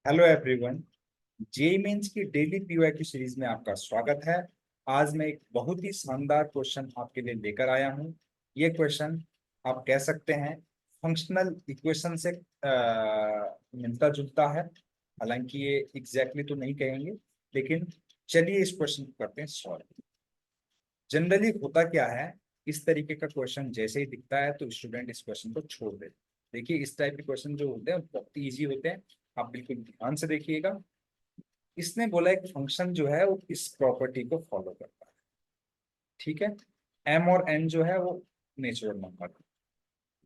Hello everyone. JEE mains की daily PYQ series में आपका स्वागत है। आज मैं एक बहुत ही शानदार क्वेश्चन आपके लिए लेकर आया हूँ। ये क्वेश्चन आप कह सकते हैं फंक्शनल इक्वेशन से मिलता जुलता है। हालांकि ये एग्जैक्टली तो नहीं कहेंगे, लेकिन चलिए इस क्वेश्चन को करते हैं सॉल्व। जनरली होता क्या है, इस तरीके का क्वेश्चन जैसे ही दिखता है तो स्टूडेंट इस क्वेश्चन को छोड़ देते हैं। देखिए, इस टाइप के क्वेश्चन जो होते हैं बहुत इजी होते हैं। आप बिल्कुल ध्यान से देखिएगा। इसने बोला एक फंक्शन जो है वो इस प्रॉपर्टी को फॉलो करता है। ठीक है। एम और एन जो है वो natural number.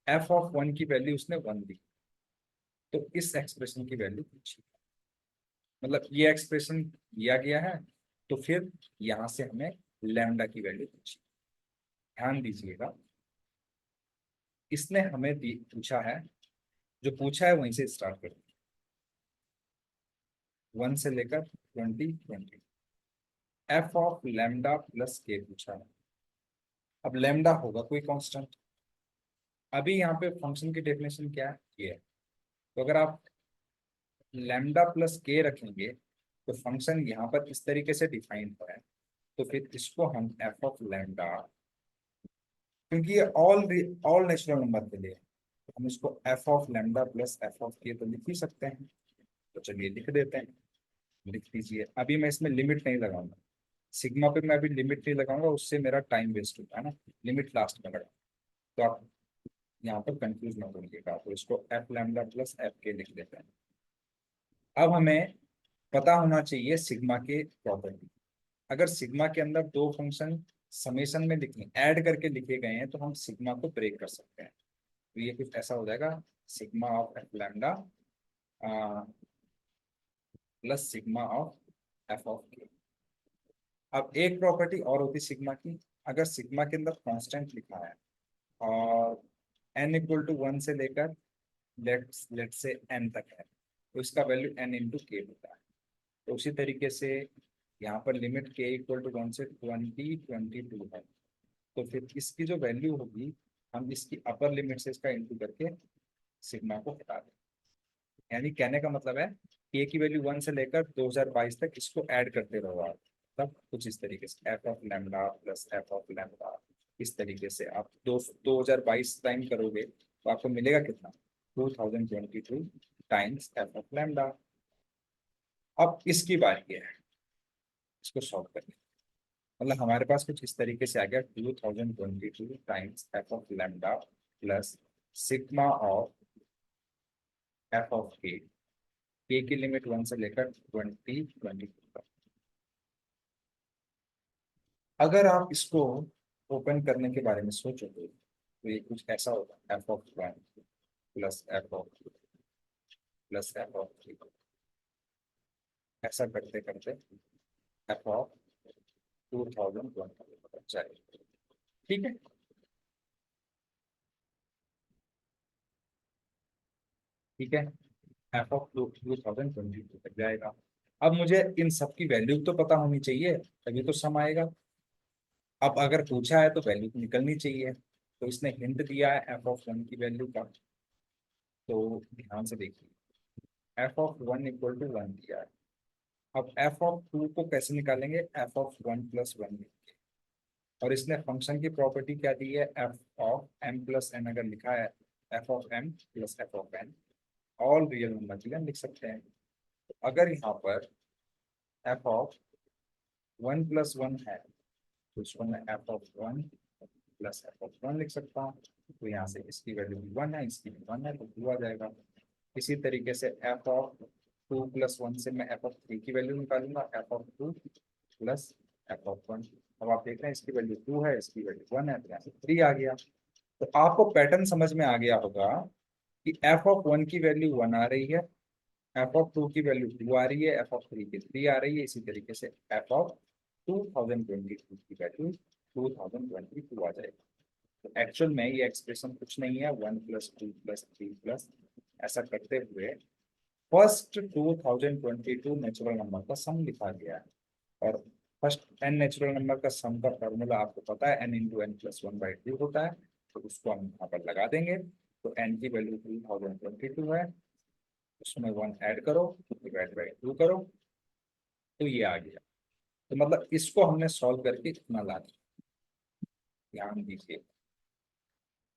F of one की वैल्यू उसने वन दी, तो इस एक्सप्रेशन की वैल्यू पूछी। मतलब ये एक्सप्रेशन दिया गया है, तो फिर यहां से हमें लैम्डा की वैल्यू पूछी। ध्यान दीजिएगा, इसने हमें पूछा है, जो पूछा है वहीं से स्टार्ट करें। वन से लेकर 20 एफ ऑफ लैम्डा प्लस के पूछा है। अब लैम्डा होगा कोई कांस्टेंट। अभी यहाँ पे फंक्शन की डेफिनेशन क्या है, ये है। तो अगर आप लैम्डा प्लस के रखेंगे तो फंक्शन यहाँ पर इस तरीके से डिफाइन हुआ है। तो फिर इसको हम एफ ऑफ लैम्डा, क्योंकि ये ऑल नेचुरल नंबर के लिए है, तो हम इसको F of lambda plus f of के तो लिख ही सकते हैं। तो चलिए लिख देते हैं। लिख दीजिए। अभी मैं इसमें लिमिट नहीं लगाऊंगा। सिग्मा पे मैं अभी लिमिट नहीं लगाऊंगा, उससे मेरा टाइम वेस्ट होता है ना। लिमिट लास्ट में लगा, तो आप यहाँ पर कंफ्यूज मत होइएगा। तो इसको एफ लैम्डा प्लस एफ के लिख देते हैं। अब हमें पता होना चाहिए सिग्मा के प्रॉपर्टी। अगर सिग्मा के अंदर दो फंक्शन समेशन में लिखे, ऐड करके लिखे गए हैं, तो हम सिग्मा को ब्रेक कर सकते हैं। तो ये कुछ ऐसा हो जाएगा, sigma of F lambda plus sigma of F of के। अब एक प्रॉपर्टी और होती सिग्मा की। अगर सिग्मा के अंदर कांस्टेंट लिखा है और एन इक्वल टू वन से लेकर लेट से एन तक है, तो इसका वैल्यू एन इंटू के होता है। तो उसी तरीके से यहाँ पर लिमिट के इक्वल टू वन से 22 है। तो फिर इसकी जो वैल्यू होगी, हम इसकी अपर लिमिट से इसका इंटू करके सिग्मा को हटा दें। यानी कहने का मतलब है के की वैल्यू वन से लेकर 2022 तक इसको ऐड करते रहो आप। तब कुछ इस तरीके से F of lambda plus f of lambda, इस तरीके से आप 2022 टाइम करोगे तो आपको मिलेगा कितना, 2022 टाइम्स एफ ऑफ लैम्डा। अब इसकी बारी है इसको सॉल्व करने। मतलब हमारे पास कुछ इस तरीके से आ गया, 2022 times f of lambda plus sigma of F of के की लिमिट वन से लेकर 2022 तक। अगर आप इसको ओपन करने के बारे में सोचोगे तो ये कुछ ऐसा होगा, F of one plus f of plus f of three, ऐसा करते करते एफ ऑफ 2020 तक जाएगा। ठीक है। ठीक है। एफ ऑफ 2022 तक जाएगा। अब मुझे इन सब की वैल्यू तो पता होनी चाहिए, तभी तो सम आएगा। अब अगर पूछा है तो वैल्यू तो निकलनी चाहिए। तो इसने हिंट दिया है एफ ऑफ वन की वैल्यू का। तो ध्यान से देखिए, f of one equal to one दिया है। अब एफ ऑफ टू को कैसे निकालेंगे, f of one plus one. और इसने फंक्शन की प्रॉपर्टी क्या दी है, f of m plus n अगर लिखा है, f of m plus f of n all real number के लिए हम लिख सकते हैं। तो अगर यहाँ पर F of one plus one है, तो इसको मैं F of one plus f of one लिख सकता हूँ। तो यहाँ से इसकी वैल्यू भी वन है, इसकी भी वन है, तो टू आ जाएगा। इसी तरीके से F of two plus one से मैं एफ ऑफ थ्री की वैल्यू निकालूंगा, F of two plus f of one. अब आप देख रहे हैं इसकी वैल्यू टू है, इसकी वैल्यू वन है, तो यहाँ से थ्री आ गया। तो आपको पैटर्न समझ में आ गया होगा कि एफ ऑफ वन की वैल्यू वन आ रही है, एफ ऑफ टू की वैल्यू टू आ रही है, एफ ऑफ थ्री की थ्री आ रही है। इसी तरीके से एफ ऑफ 2022 की वैल्यू 2022 आ जाएगी। तो एक्चुअल में ये एक्सप्रेशन कुछ नहीं है, one plus two plus three plus ऐसा करते हुए फर्स्ट 2022 नेचुरल नंबर का सम लिखा गया है। और फर्स्ट एन नेचुरल नंबर का सम का फॉर्मूला आपको पता है, n into n plus one by two होता है। तो उसको हम यहाँ पर लगा देंगे। तो एन की वैल्यू 2022 है, उसमें 1 ऐड करो, डिवाइड बाई 2 करो, तो ये आ गया। तो मतलब इसको हमने सॉल्व करके इतना ला दिया, ध्यान दीजिए।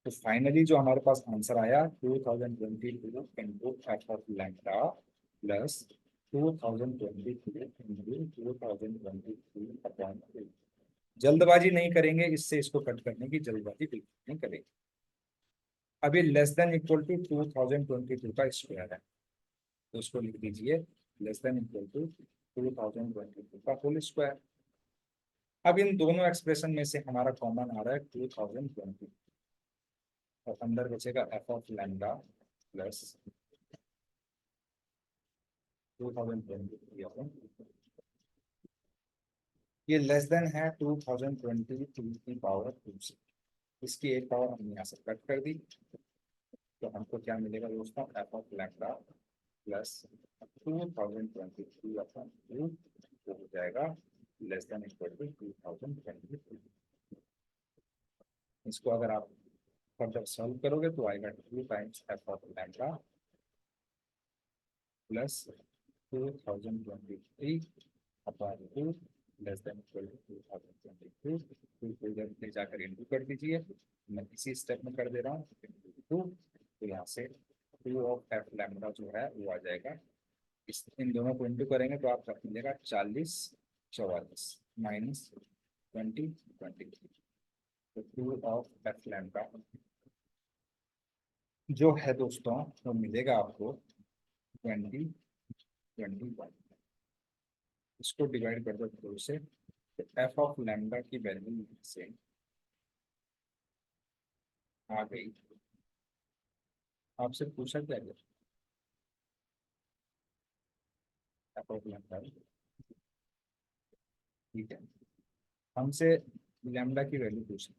तो फाइनली जो हमारे पास आंसर आया 2022 into F of lambda plus 2022 into 2023 upon 2। जल्दबाजी नहीं करेंगे, इससे इसको कट करने की जल्दबाजी बिल्कुल नहीं करेंगे। अब ये लेस देन इक्वल टू 2022 का स्क्वायर है, तो उसको लिख दीजिए लेस देन इक्वल टू 2022 का होल स्क्वायर। अब इन दोनों एक्सप्रेशन में से हमारा कॉमन आ रहा है 2020, और अंदर बचेगा एफ ऑफ लैम्डा प्लस 2023। ये लेस देन है 2022 की पावर 2 से, इसकी एक पावर हमने यहाँ से कट कर दी, तो हमको क्या मिलेगा दोस्तों, F of lambda plus 2023 upon 2 हो जाएगा लेस देन इक्वल टू 2023। इसको अगर आप फर्दर सॉल्व करोगे तो आएगा 2 times f of lambda plus 2023 upon 2 less than equal to 2022। तो इधर ले जाकर इंटू कर दीजिए, मैं इसी स्टेप में कर दे रहा हूँ, इंटू 2। तो यहाँ से 2 ऑफ एफ लैम्डा जो है वो आ जाएगा, इन दोनों को इंटू करेंगे तो आपका मिलेगा 40 44 माइनस 20 23। तो 2 ऑफ एफ लैम्डा जो है दोस्तों वो मिलेगा आपको 20 21। इसको डिवाइड कर दो 2 से, तो एफ ऑफ लैम्डा की वैल्यू से आ गई। आपसे पूछा क्या गया एफ ऑफ लैम्डा, ठीक है, हमसे लैम्डा की वैल्यू पूछी।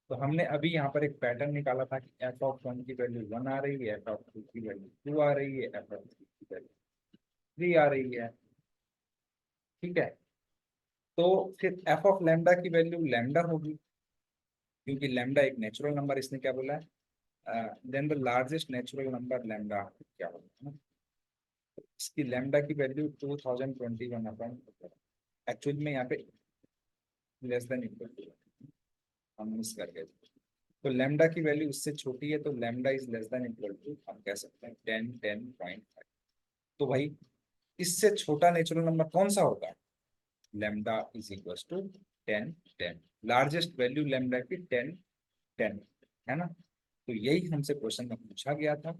तो हमने अभी यहाँ पर एक पैटर्न निकाला था कि एफ ऑफ 1 की वैल्यू 1 आ रही है, एफ ऑफ 2 की वैल्यू 2 आ रही है, एफ ऑफ 3 की वैल्यू 3 आ रही है, ठीक है। तो फिर एफ ऑफ लैम्डा की वैल्यू लैम्डा होगी, क्योंकि लैम्डा एक नेचुरल नंबर, इसने क्या बोला है, then the largest natural number lambda क्या होगा ना, इसकी लैम्डा की वैल्यू 2021 अपॉन, एक्चुअली में यहाँ पे लेस देन इक्वल टू हम मिस कर गए। तो लैम्डा की वैल्यू इससे छोटी है, तो lambda is less than equal to हम कह सकते हैं 10.5। तो भाई इससे छोटा नेचुरल नंबर कौन सा होगा, lambda is equal to 10 10, largest value lambda की 10 10 है ना। तो यही हमसे क्वेश्चन में पूछा गया था,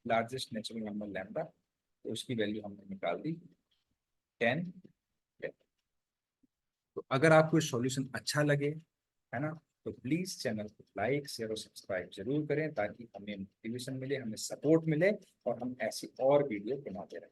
लार्जेस्ट नेचुरल नंबर लैम्डा, तो उसकी वैल्यू हमने निकाल दी 10 10। तो अगर आपको सॉल्यूशन अच्छा लगे, है ना, तो प्लीज चैनल को लाइक शेयर और सब्सक्राइब जरूर करें, ताकि हमें मोटिवेशन मिले, हमें सपोर्ट मिले, और हम ऐसी और वीडियो बनाते रहें।